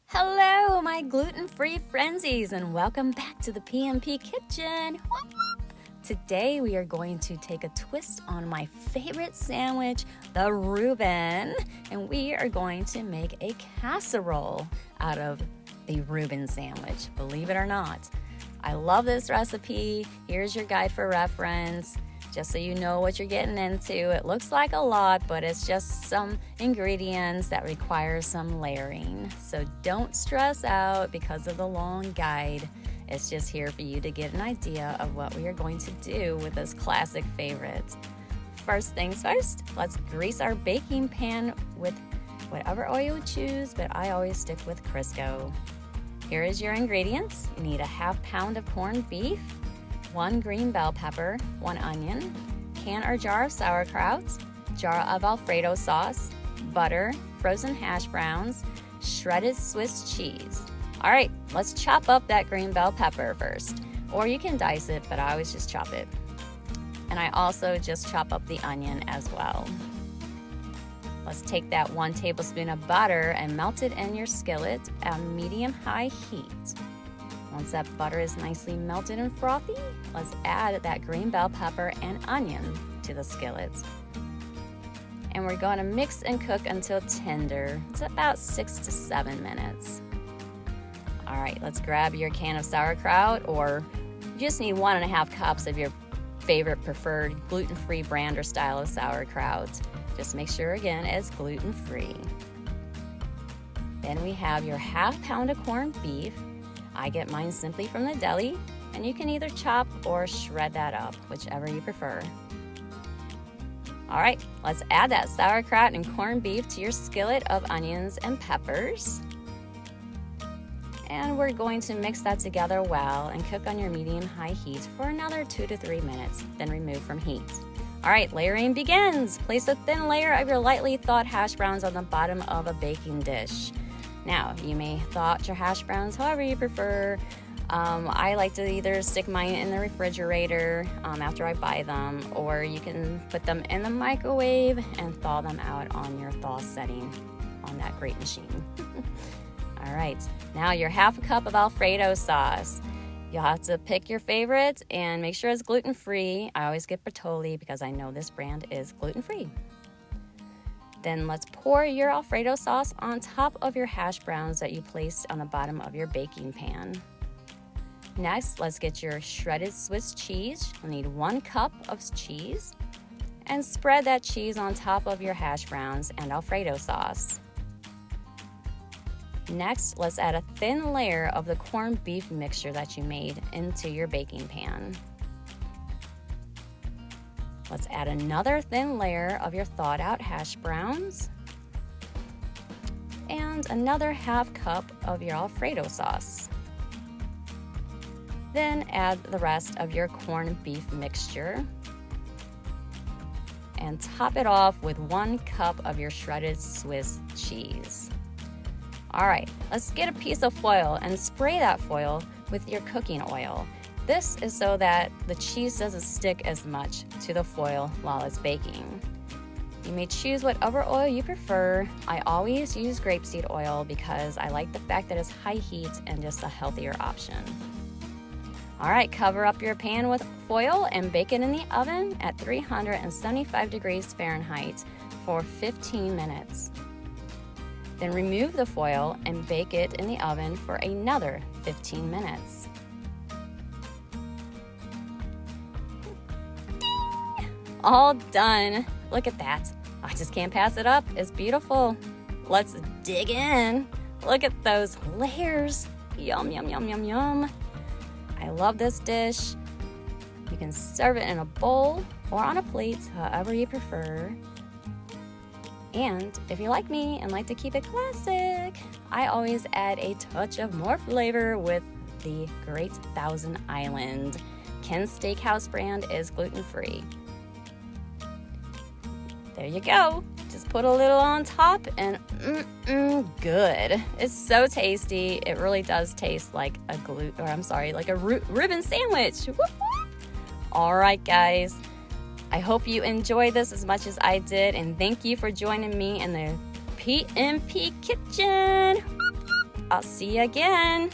Hello, my gluten-free frenzies, and welcome back to the PmP Kitchen. Today we are going to take a twist on my favorite sandwich, the Reuben, and we are going to make a casserole out of the Reuben sandwich, believe it or not. I love this recipe. Here's your guide for reference, just so you know what you're getting into. It looks like a lot, but it's just some ingredients that require some layering. So don't stress out because of the long guide. It's just here for you to get an idea of what we are going to do with this classic favorite. First things first, let's grease our baking pan with whatever oil you choose, but I always stick with Crisco. Here is your ingredients. You need a half pound of corned beef, 1 green bell pepper, 1 onion, can or jar of sauerkraut, jar of Alfredo sauce, butter, frozen hash browns, shredded Swiss cheese. All right, let's chop up that green bell pepper first, or you can dice it, but I always just chop it. And I also just chop up the onion as well. Let's take that 1 tablespoon of butter and melt it in your skillet at medium-high heat. Once that butter is nicely melted and frothy, let's add that green bell pepper and onion to the skillet. And we're going to mix and cook until tender. It's about 6 to 7 minutes. All right, let's grab your can of sauerkraut, or you just need 1.5 cups of your favorite preferred gluten-free brand or style of sauerkraut. Just make sure, again, it's gluten-free. Then we have your half pound of corned beef. I get mine simply from the deli, and you can either chop or shred that up, whichever you prefer. All right, let's add that sauerkraut and corned beef to your skillet of onions and peppers. And we're going to mix that together well and cook on your medium-high heat for another 2 to 3 minutes, then remove from heat. All right, layering begins. Place a thin layer of your lightly thawed hash browns on the bottom of a baking dish. Now, you may thaw your hash browns however you prefer. I like to either stick mine in the refrigerator after I buy them, or you can put them in the microwave and thaw them out on your thaw setting on that great machine. All right, now your half a cup of Alfredo sauce. You'll have to pick your favorite and make sure it's gluten-free. I always get Bertolli because I know this brand is gluten-free. Then let's pour your Alfredo sauce on top of your hash browns that you placed on the bottom of your baking pan. Next, let's get your shredded Swiss cheese. You'll need 1 cup of cheese, and spread that cheese on top of your hash browns and Alfredo sauce. Next, let's add a thin layer of the corned beef mixture that you made into your baking pan. Let's add another thin layer of your thawed out hash browns and another half cup of your Alfredo sauce. Then add the rest of your corned beef mixture and top it off with 1 cup of your shredded Swiss cheese. All right, let's get a piece of foil and spray that foil with your cooking oil. This is so that the cheese doesn't stick as much to the foil while it's baking. You may choose whatever oil you prefer. I always use grapeseed oil because I like the fact that it's high heat and just a healthier option. All right, cover up your pan with foil and bake it in the oven at 375 degrees Fahrenheit for 15 minutes. Then remove the foil and bake it in the oven for another 15 minutes. All done. Look at that. I just can't pass it up. It's beautiful. Let's dig in. Look at those layers. Yum, yum, yum, yum, yum. I love this dish. You can serve it in a bowl or on a plate, however you prefer. And if you're like me and like to keep it classic, I always add a touch of more flavor with the great Thousand Island. Ken's Steakhouse brand is gluten-free. There you go. Just put a little on top and good. It's so tasty. It really does taste like a Reuben sandwich. Whoop, whoop. All right, guys. I hope you enjoyed this as much as I did, and thank you for joining me in the PmP Kitchen. I'll see you again.